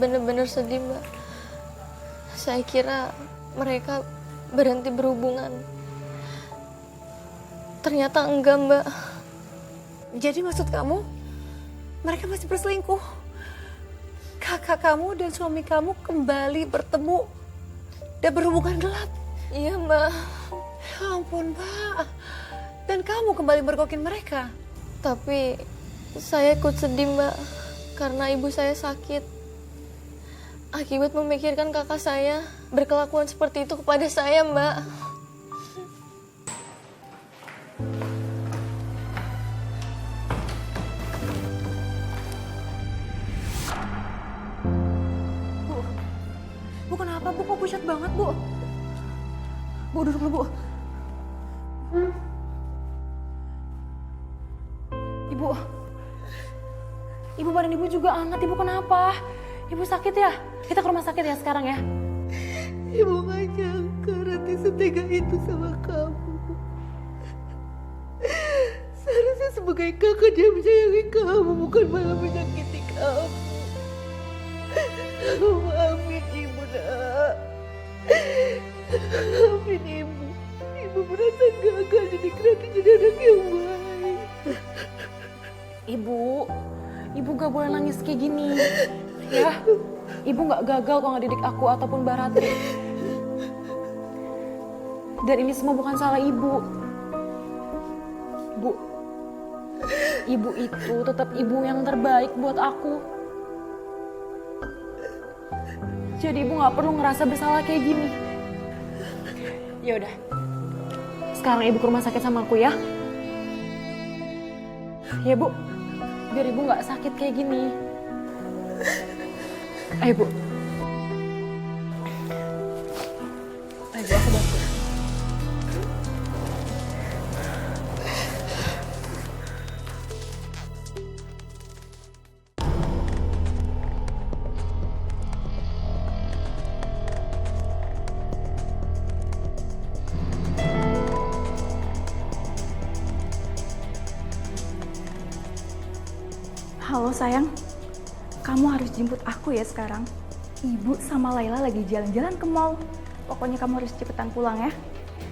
benar-benar sedih, Mbak. Saya kira mereka berhenti berhubungan. Ternyata enggak, Mbak. Jadi maksud kamu, mereka masih berselingkuh? Kakak kamu dan suami kamu kembali bertemu dan berhubungan gelap? Iya, Mbak. Ya ampun, Mbak. Dan kamu kembali mergokin mereka? Tapi saya ikut sedih, Mbak. Karena ibu saya sakit. Akibat memikirkan kakak saya berkelakuan seperti itu kepada saya, Mbak. Bu, kenapa Bu? Kok pucat banget, Bu? Bu, duduk dulu, Bu. Ibu badan Ibu juga hangat. Ibu kenapa? Ibu sakit ya? Kita ke rumah sakit ya sekarang ya? Ibu gak nyangka Ranti setega itu sama kamu. Seharusnya sebagai kakak dia menyayangi kamu, bukan malah menyakiti kamu. Maafin ibu, nak. Maafin ibu. Ibu merasa gagal didik Ranti jadi anak yang baik. Ibu gak boleh nangis kayak gini. Ya, Ibu gak gagal kok ngedidik aku ataupun Mbak Ratri. Dan ini semua bukan salah Ibu. Ibu itu tetap ibu yang terbaik buat aku. Jadi Ibu gak perlu ngerasa bersalah kayak gini. Ya udah, sekarang Ibu ke rumah sakit sama aku ya. Ya Bu, biar Ibu gak sakit kayak gini. Ayo Bu. Ayo Bu, aku bantu. Halo sayang, kamu harus jemput aku ya sekarang. Ibu sama Laila lagi jalan-jalan ke mall. Pokoknya kamu harus cepetan pulang ya.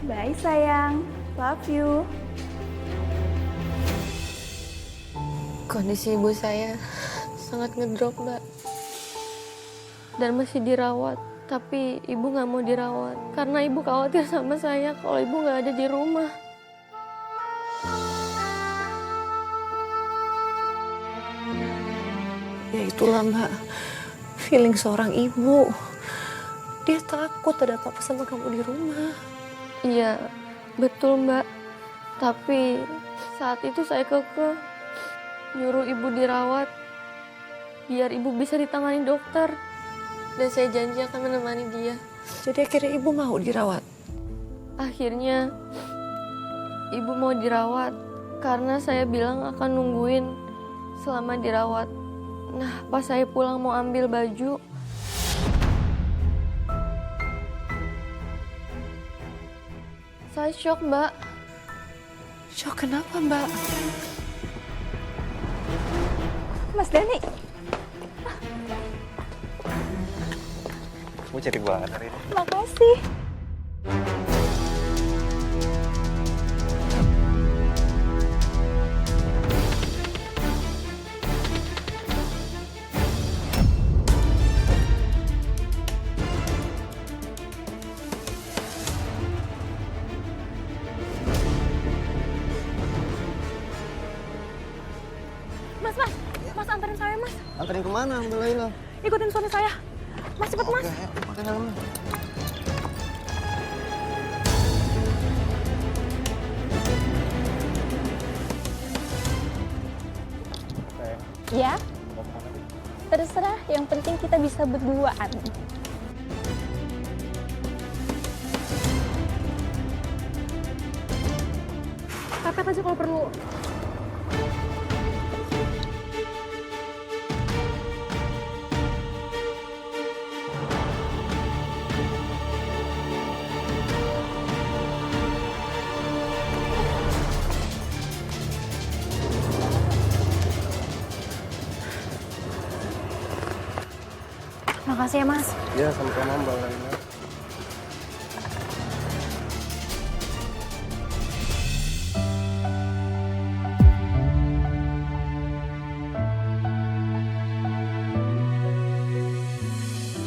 Bye sayang, love you. Kondisi ibu saya sangat ngedrop, Mbak. Dan masih dirawat. Tapi ibu gak mau dirawat. Karena ibu khawatir sama saya kalau ibu gak ada di rumah. Ya itulah Mbak, feeling seorang ibu. Dia takut ada apa-apa sama kamu di rumah. Iya, betul, Mbak. Tapi saat itu saya kekeh nyuruh ibu dirawat biar ibu bisa ditangani dokter. Dan saya janji akan menemani dia. Jadi akhirnya ibu mau dirawat? Akhirnya ibu mau dirawat karena saya bilang akan nungguin selama dirawat. Nah, pas saya pulang mau ambil baju, saya shock, Mbak. Shock kenapa Mbak? Mas Dani. Kamu cantik banget hari ini. Makasih. Mas anterin saya mas. Anterin kemana Mbak Laila? Ikutin suami saya. Mas cepet mas. Oke, ayo, pakai helmnya. Ya, terserah. Yang penting kita bisa berduaan. Pepet aja kalau perlu. Makasih ya, Mas. Ya, sama-sama Mbak Laila.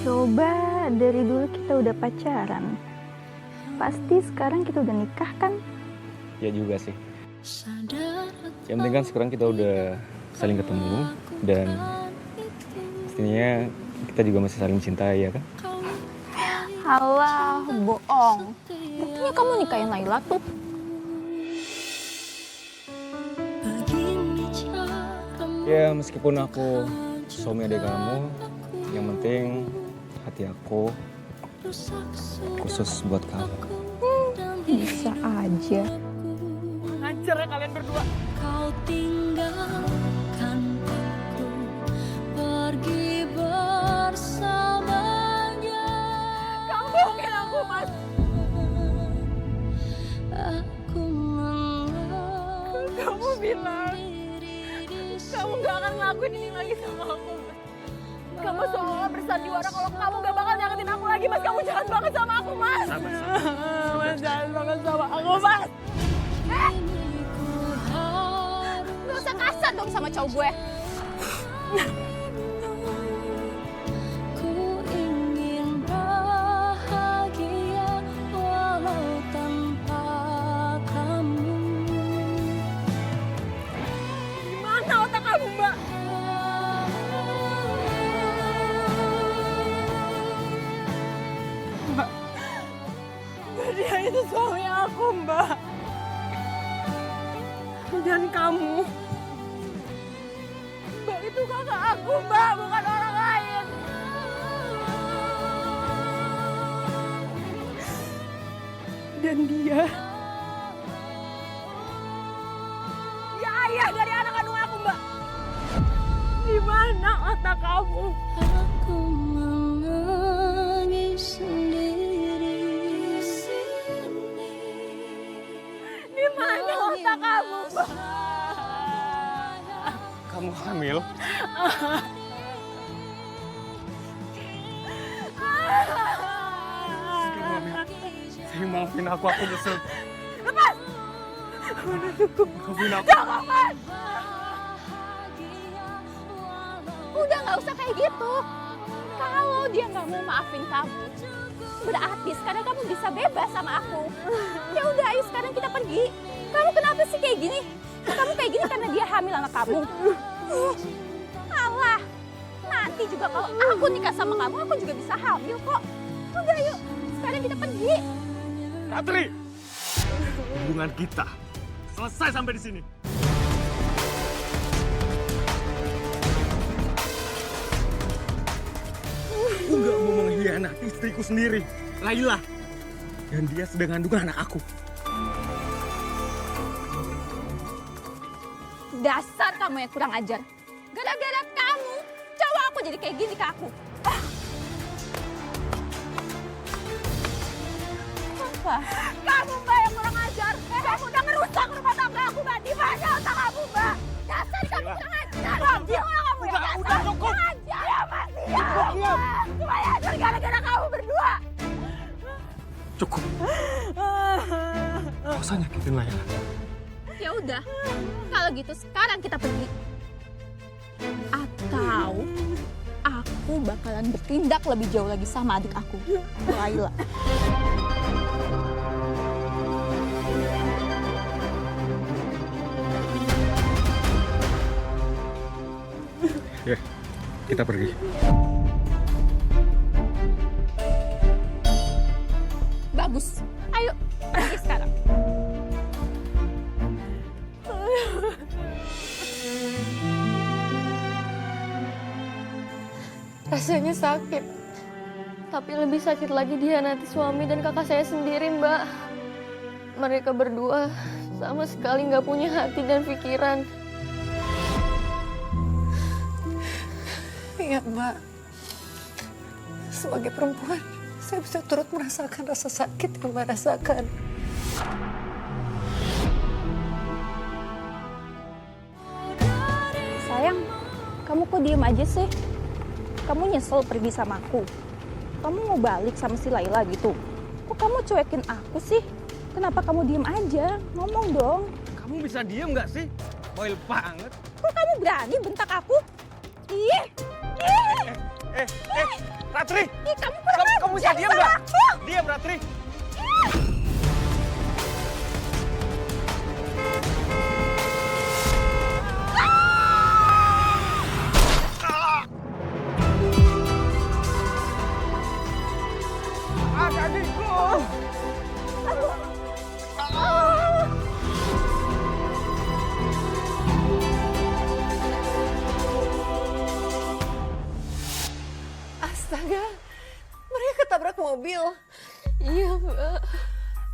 Coba dari dulu kita udah pacaran. Pasti sekarang kita udah nikah kan? Ya juga sih. Yang penting kan sekarang kita udah saling ketemu dan pastinya kita juga masih saling mencintai ya kan? Halah, bohong. Buktinya kamu nikahin Laila tuh. Ya meskipun aku suami adik kamu, yang penting hati aku khusus buat kamu. Bisa aja. Ngajar ya kalian berdua. Kau tinggalkan aku pergi bersamanya. Kamu bohongin aku, Mas. Aku Kamu bilang kamu gak akan ngelakuin ini lagi sama aku, Mas. Kamu seolah bersandiwara kalau kamu gak bakal nyakitin aku lagi, Mas. Kamu jahat banget sama aku, Mas. Mas, jahat banget sama aku, Mas. Gak usah kasar dong sama cowok gue. ku ingin bahagia walau tanpa kamu. Gimana otak kamu, Mbak? Dia itu suami aku, Mbak. Dan kamu, Mbak itu kakak aku, Mbak, bukan orang lain. Dan dia ayah dari anak kandung aku, Mbak. Di mana otak kamu? Aku menangis sendiri di sini. Di mana otak kamu, Mbak? Kamu hamil? Saya maafin aku nyesel. Lepas! Maafin aku. Jangan! Udah gak usah kayak gitu. Kalau dia gak mau maafin kamu, berarti sekarang kamu bisa bebas sama aku. Ya udah, ayo sekarang kita pergi. Kamu kenapa sih kayak gini? Kamu kayak gini karena dia hamil anak kamu. Alah, nanti juga kalau aku nikah sama kamu, aku juga bisa hamil kok. Udah yuk, sekarang kita pergi. Ratri, hubungan kita selesai sampai di sini. Aku nggak mau mengkhianati istriku sendiri, Laila. Dan dia sedang mengandung anak aku. Dasar kamu yang kurang ajar. Gara-gara kamu, cowok aku jadi kayak gini ke aku. Apa? Kamu, Mbak, yang kurang ajar. Kamu udah ngerusak rumah tangga aku, Mbak. Di mana otak kamu, Mbak? Dasar kamu kurang ajar. Diam kamu ya. Udah cukup. Ya, Mas. Diam. Semuanya hancur gara-gara kamu berdua. Cukup. Gak usah nyakitin Laila. Ya udah, kalau gitu sekarang kita pergi. Atau aku bakalan bertindak lebih jauh lagi sama adik aku, Laila. Ya, kita pergi. Bagus, ayo pergi sekarang. Rasanya sakit. Tapi lebih sakit lagi dihianati suami dan kakak saya sendiri, Mbak. Mereka berdua sama sekali nggak punya hati dan pikiran. Iya, Mbak. Sebagai perempuan, saya bisa turut merasakan rasa sakit yang Mbak rasakan. Sayang, kamu kok diem aja sih? Kamu nyesel pergi sama aku? Kamu mau balik sama si Laila gitu? Kok kamu cuekin aku sih? Kenapa kamu diem aja? Ngomong dong. Kamu bisa diem nggak sih? Boil banget. Kok kamu berani bentak aku? Ih! Ih! Ratri! Ih, kamu bisa diem nggak? Diam, Ratri. Astaga, mereka ketabrak mobil. Iya, Mbak.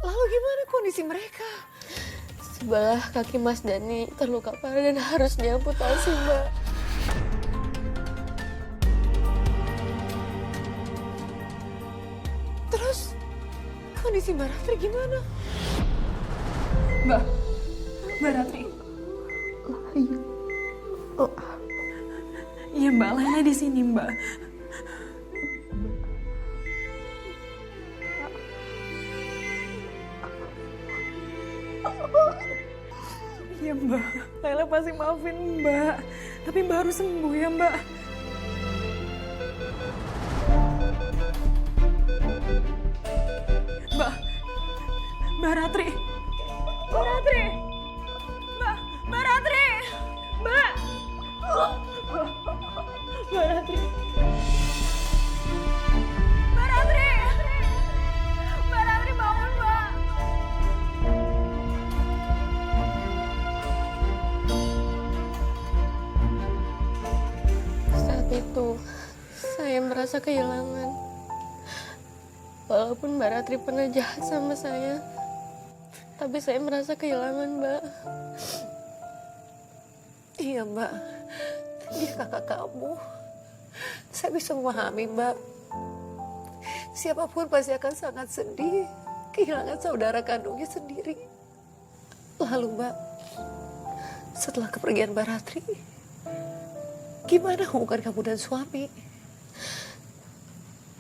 Lalu gimana kondisi mereka? Sebelah kaki Mas Dani terluka parah dan harus diamputasi, Mbak. Terus kondisi Mbak Ratri gimana? Mbak Ratri. Iya Mbak, Laila di sini Mbak. Iya Mbak, Laila pasti maafin Mbak. Tapi Mbak harus sembuh ya Mbak. Mbak Ratri. Mbak Ratri. Mbak Ratri. Mbak. Mbak Ratri. Mbak Ratri. Mbak Ratri bangun, Mbak. Saat itu, saya merasa kehilangan. Walaupun Mbak Ratri pernah jahat sama saya, tapi saya merasa kehilangan, Mbak. Iya Mbak, dia kakak kamu. Saya bisa memahami Mbak. Siapapun pasti akan sangat sedih kehilangan saudara kandungnya sendiri. Lalu Mbak, setelah kepergian Mbak Ratri, gimana hubungan kamu dan suami?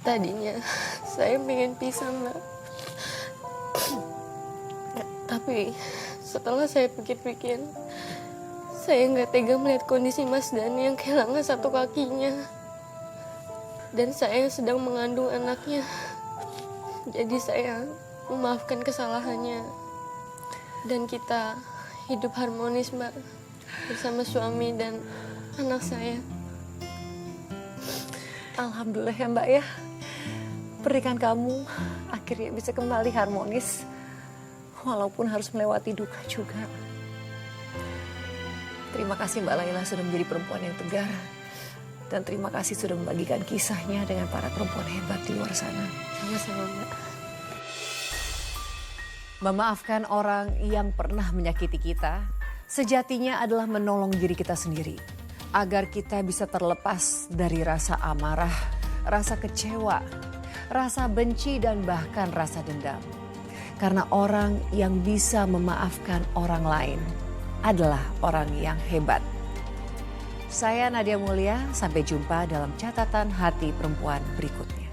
Tadinya saya pengen pisah, Mbak. Tapi setelah saya pikir-pikir, saya nggak tega melihat kondisi Mas Dani yang kehilangan satu kakinya. Dan saya sedang mengandung anaknya. Jadi saya memaafkan kesalahannya. Dan kita hidup harmonis, Mbak. Bersama suami dan anak saya. Alhamdulillah ya Mbak ya. Pernikahan kamu akhirnya bisa kembali harmonis. Walaupun harus melewati duka juga. Terima kasih Mbak Laila sudah menjadi perempuan yang tegar. Dan terima kasih sudah membagikan kisahnya dengan para perempuan hebat di luar sana. Sama-sama, Mbak. Memaafkan orang yang pernah menyakiti kita, sejatinya adalah menolong diri kita sendiri. Agar kita bisa terlepas dari rasa amarah, rasa kecewa, rasa benci dan bahkan rasa dendam. Karena orang yang bisa memaafkan orang lain adalah orang yang hebat. Saya Nadia Mulia, sampai jumpa dalam catatan hati perempuan berikutnya.